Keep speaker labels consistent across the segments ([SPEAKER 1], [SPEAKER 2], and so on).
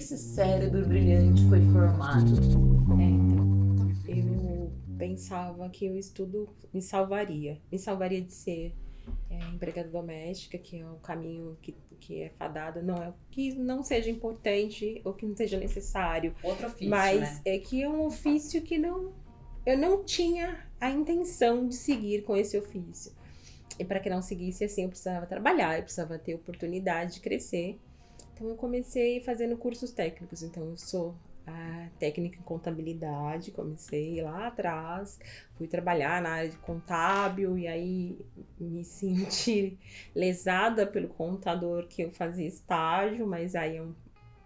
[SPEAKER 1] esse cérebro brilhante foi formado?
[SPEAKER 2] Eu pensava que o estudo me salvaria de ser empregada doméstica, que é o caminho que é fadado, não é que não seja importante ou que não seja necessário,
[SPEAKER 1] Outro ofício,
[SPEAKER 2] mas
[SPEAKER 1] né?
[SPEAKER 2] é que é um ofício que eu não tinha a intenção de seguir com esse ofício. E para que não seguisse assim, eu precisava trabalhar, eu precisava ter oportunidade de crescer. Então eu comecei fazendo cursos técnicos. Então eu sou a técnica em contabilidade, comecei lá atrás, fui trabalhar na área de contábil e aí me senti lesada pelo contador que eu fazia estágio, mas aí é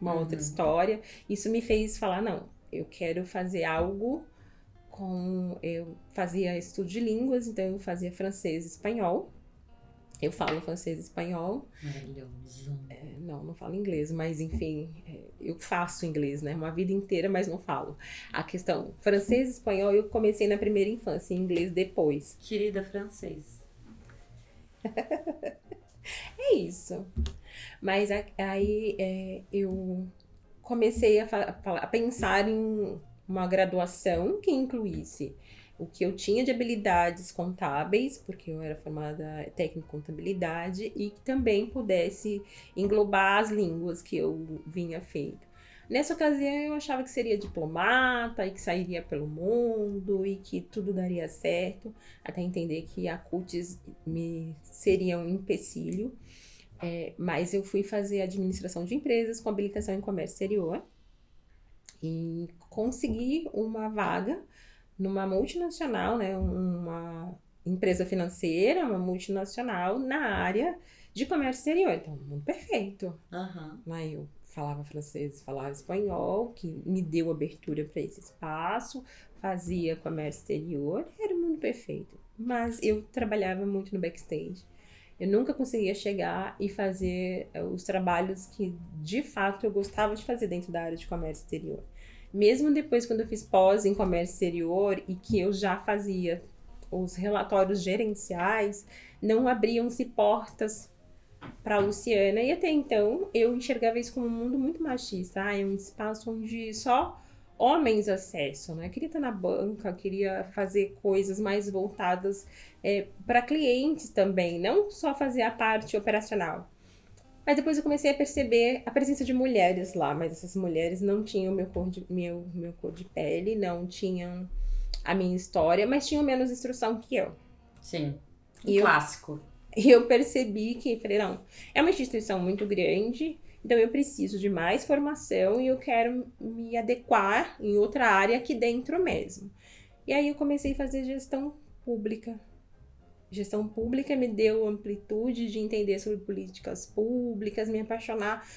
[SPEAKER 2] uma outra história. Isso me fez falar, não, eu quero fazer algo com... Eu fazia estudo de línguas, então eu fazia francês e espanhol. Eu falo francês e espanhol.
[SPEAKER 1] Maravilhoso.
[SPEAKER 2] Não falo inglês, mas enfim, eu faço inglês, né? Uma vida inteira, mas não falo. A questão, francês e espanhol eu comecei na primeira infância, inglês depois.
[SPEAKER 1] Querida francês.
[SPEAKER 2] É isso. Mas aí eu comecei a pensar em uma graduação que incluísse o que eu tinha de habilidades contábeis, porque eu era formada técnica em contabilidade, e que também pudesse englobar as línguas que eu vinha feito. Nessa ocasião eu achava que seria diplomata e que sairia pelo mundo e que tudo daria certo, até entender que a CUTES me seria um empecilho. Mas eu fui fazer administração de empresas com habilitação em comércio exterior e consegui uma vaga numa multinacional, né, uma empresa financeira, uma multinacional na área de comércio exterior. Então, muito perfeito. Lá eu falava francês, falava espanhol, que me deu abertura para esse espaço, fazia comércio exterior, era muito perfeito. Mas eu trabalhava muito no backstage. Eu nunca conseguia chegar e fazer os trabalhos que, de fato, eu gostava de fazer dentro da área de comércio exterior. Mesmo depois, quando eu fiz pós em comércio exterior e que eu já fazia os relatórios gerenciais, não abriam-se portas para a Luciana. E até então, eu enxergava isso como um mundo muito machista. É um espaço onde só homens acessam, né? Eu queria estar na banca, queria fazer coisas mais voltadas para clientes também, não só fazer a parte operacional. Mas depois eu comecei a perceber a presença de mulheres lá, mas essas mulheres não tinham meu cor de pele, não tinham a minha história, mas tinham menos instrução que eu.
[SPEAKER 1] Sim,
[SPEAKER 2] clássico. E eu percebi que, falei, não, é uma instituição muito grande, então eu preciso de mais formação e eu quero me adequar em outra área aqui dentro mesmo. E aí eu comecei a fazer gestão pública. Gestão pública me deu amplitude de entender sobre políticas públicas, me apaixonar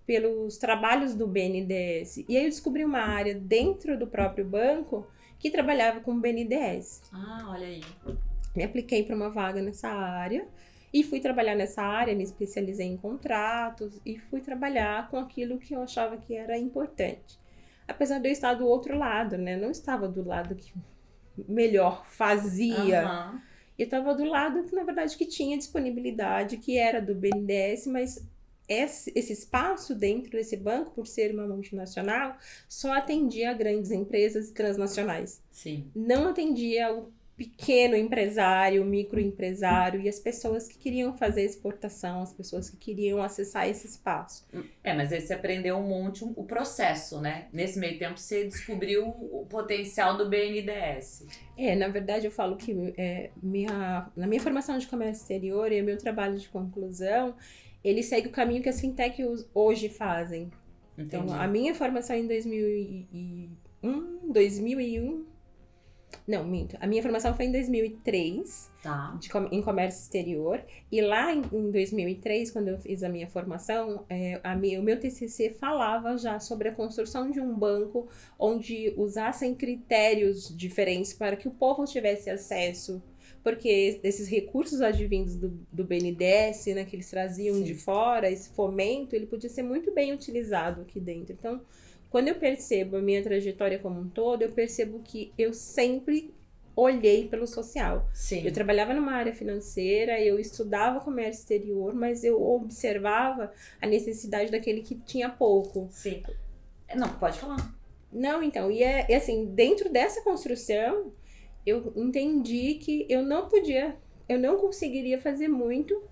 [SPEAKER 2] pelos trabalhos do BNDES. E aí eu descobri uma área dentro do próprio banco que trabalhava com o BNDES.
[SPEAKER 1] Ah, olha aí.
[SPEAKER 2] Me apliquei para uma vaga nessa área e fui trabalhar nessa área, me especializei em contratos e fui trabalhar com aquilo que eu achava que era importante. Apesar de eu estar do outro lado, né? Não estava do lado que melhor fazia. Eu estava do lado que, na verdade, que tinha disponibilidade, que era do BNDES, mas esse espaço dentro desse banco, por ser uma multinacional, só atendia a grandes empresas transnacionais.
[SPEAKER 1] Sim.
[SPEAKER 2] Não atendia o pequeno empresário, o microempresário e as pessoas que queriam fazer exportação, as pessoas que queriam acessar esse espaço.
[SPEAKER 1] Mas aí você aprendeu um monte o processo, né? Nesse meio tempo você descobriu o potencial do BNDES.
[SPEAKER 2] Na verdade eu falo que na minha formação de comércio exterior e o meu trabalho de conclusão, ele segue o caminho que as fintechs hoje fazem.
[SPEAKER 1] Entendi.
[SPEAKER 2] Então, a minha formação em 2001, não, minto. A minha formação foi em 2003,
[SPEAKER 1] tá.
[SPEAKER 2] Em comércio exterior. E lá em 2003, quando eu fiz a minha formação, o meu TCC falava já sobre a construção de um banco onde usassem critérios diferentes para que o povo tivesse acesso. Porque esses recursos advindos do BNDES, né, que eles traziam de fora, esse fomento, ele podia ser muito bem utilizado aqui dentro. Então, quando eu percebo a minha trajetória como um todo, eu percebo que eu sempre olhei pelo social.
[SPEAKER 1] Sim.
[SPEAKER 2] Eu trabalhava numa área financeira, eu estudava comércio exterior, mas eu observava a necessidade daquele que tinha pouco.
[SPEAKER 1] Sim. Não, pode falar.
[SPEAKER 2] Não, então, e assim, dentro dessa construção, eu entendi que eu não conseguiria fazer muito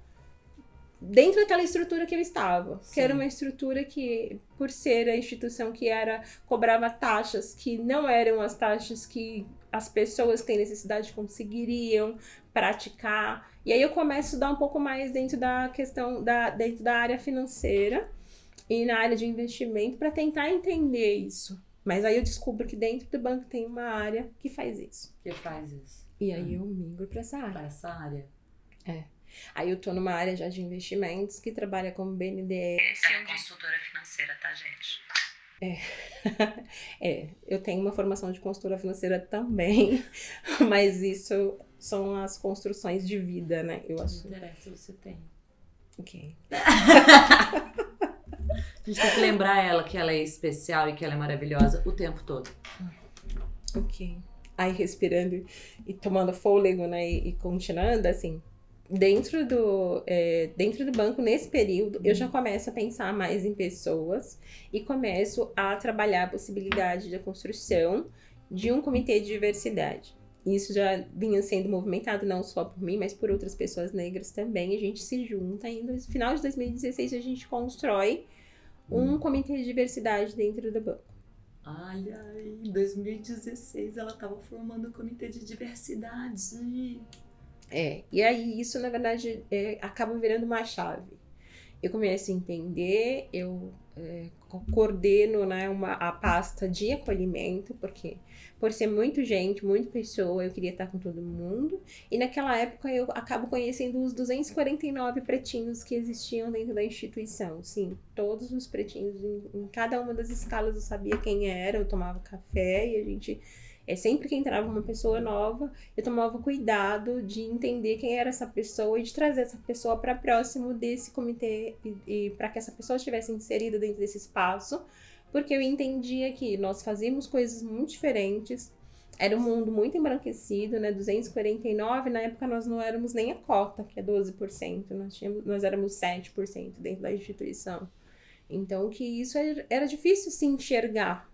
[SPEAKER 2] dentro daquela estrutura que eu estava.
[SPEAKER 1] Sim.
[SPEAKER 2] Que era uma estrutura que, por ser a instituição que cobrava taxas que não eram as taxas que as pessoas que têm necessidade conseguiriam praticar. E aí eu começo a dar um pouco mais dentro da questão, dentro da área financeira e na área de investimento para tentar entender isso. Mas aí eu descubro que dentro do banco tem uma área que faz isso.
[SPEAKER 1] Que faz isso.
[SPEAKER 2] E aí eu migro para essa área.
[SPEAKER 1] Para essa área.
[SPEAKER 2] Aí eu tô numa área já de investimentos que trabalha como BNDES.
[SPEAKER 1] É consultora financeira, tá, gente?
[SPEAKER 2] Eu tenho uma formação de consultora financeira também, mas isso são as construções de vida, né? Eu acho.
[SPEAKER 1] Não interessa, você tem.
[SPEAKER 2] Ok.
[SPEAKER 1] A gente tem que lembrar ela que ela é especial e que ela é maravilhosa o tempo todo.
[SPEAKER 2] Ok. Aí respirando e tomando fôlego, né? E continuando, assim, dentro do banco, nesse período, eu já começo a pensar mais em pessoas e começo a trabalhar a possibilidade da construção de um comitê de diversidade. Isso já vinha sendo movimentado não só por mim, mas por outras pessoas negras também. A gente se junta e no final de 2016 a gente constrói um comitê de diversidade dentro do banco.
[SPEAKER 1] Ai, em 2016 ela estava formando o comitê de diversidade.
[SPEAKER 2] E aí isso, na verdade, acaba virando uma chave. Eu começo a entender, eu coordeno, né, a pasta de acolhimento, porque por ser muita gente, muita pessoa, eu queria estar com todo mundo. E naquela época eu acabo conhecendo os 249 pretinhos que existiam dentro da instituição. Sim, todos os pretinhos, em cada uma das escalas eu sabia quem era, eu tomava café e a gente... sempre que entrava uma pessoa nova, eu tomava cuidado de entender quem era essa pessoa e de trazer essa pessoa para próximo desse comitê e para que essa pessoa estivesse inserida dentro desse espaço, porque eu entendia que nós fazíamos coisas muito diferentes, era um mundo muito embranquecido, né? 249, na época nós não éramos nem a cota, que é 12%, nós éramos 7% dentro da instituição. Então, que isso era difícil se enxergar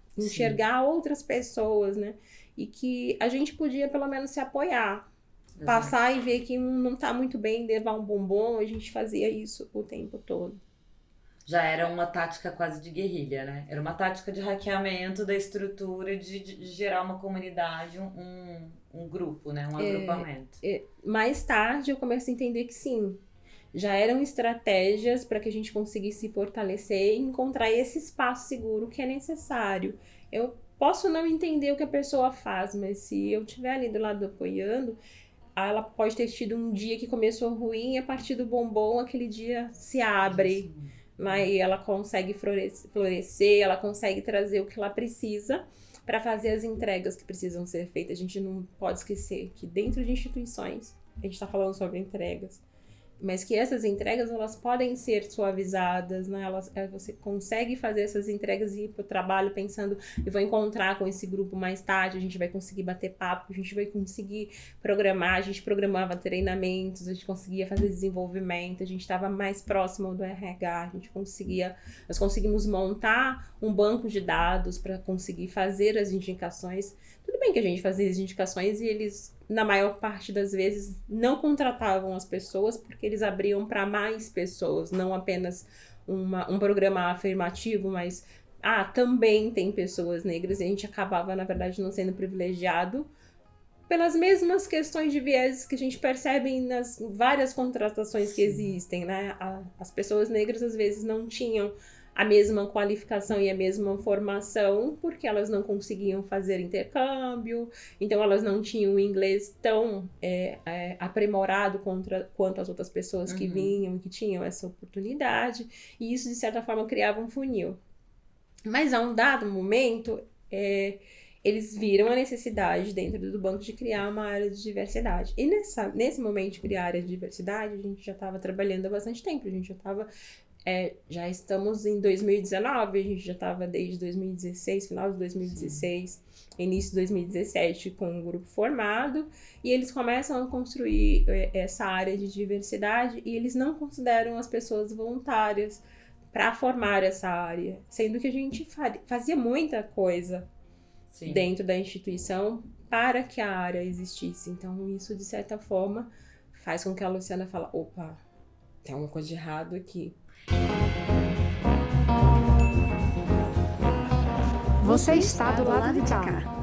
[SPEAKER 2] outras pessoas, né? E que a gente podia pelo menos se apoiar. Exato. Passar e ver que não tá muito bem, levar um bombom, a gente fazia isso o tempo todo.
[SPEAKER 1] Já era uma tática quase de guerrilha, né? Era uma tática de hackeamento da estrutura, de gerar uma comunidade, um grupo, né? Um agrupamento.
[SPEAKER 2] Mais tarde eu comecei a entender que sim, já eram estratégias para que a gente conseguisse se fortalecer e encontrar esse espaço seguro que é necessário. Eu posso não entender o que a pessoa faz, mas se eu estiver ali do lado apoiando, ela pode ter tido um dia que começou ruim e a partir do bombom aquele dia se abre, né? E ela consegue florescer, ela consegue trazer o que ela precisa para fazer as entregas que precisam ser feitas. A gente não pode esquecer que dentro de instituições, a gente está falando sobre entregas, mas que essas entregas, elas podem ser suavizadas, né? Você consegue fazer essas entregas e ir para o trabalho pensando, eu vou encontrar com esse grupo mais tarde, a gente vai conseguir bater papo, a gente vai conseguir programar, a gente programava treinamentos, a gente conseguia fazer desenvolvimento, a gente estava mais próximo do RH, nós conseguimos montar um banco de dados para conseguir fazer as indicações. Tudo bem que a gente fazia as indicações e eles, na maior parte das vezes, não contratavam as pessoas porque eles abriam para mais pessoas, não apenas um programa afirmativo, mas também tem pessoas negras, e a gente acabava, na verdade, não sendo privilegiado pelas mesmas questões de viés que a gente percebe nas várias contratações que existem, né? As pessoas negras, às vezes, não tinham a mesma qualificação e a mesma formação, porque elas não conseguiam fazer intercâmbio, então elas não tinham o inglês tão aprimorado quanto as outras pessoas que vinham e que tinham essa oportunidade, e isso, de certa forma, criava um funil. Mas, a um dado momento, eles viram a necessidade dentro do banco de criar uma área de diversidade. E nesse momento de criar a área de diversidade, a gente já estava trabalhando há bastante tempo, a gente já estava... já estamos em 2019, a gente já estava desde 2016, final de 2016, sim, início de 2017 com um grupo formado, e eles começam a construir essa área de diversidade e eles não consideram as pessoas voluntárias para formar essa área, sendo que a gente fazia muita coisa
[SPEAKER 1] Sim.
[SPEAKER 2] dentro da instituição para que a área existisse. Então, isso, de certa forma, faz com que a Luciana fale, opa, tem alguma coisa de errado aqui.
[SPEAKER 3] Você está do lado de cá.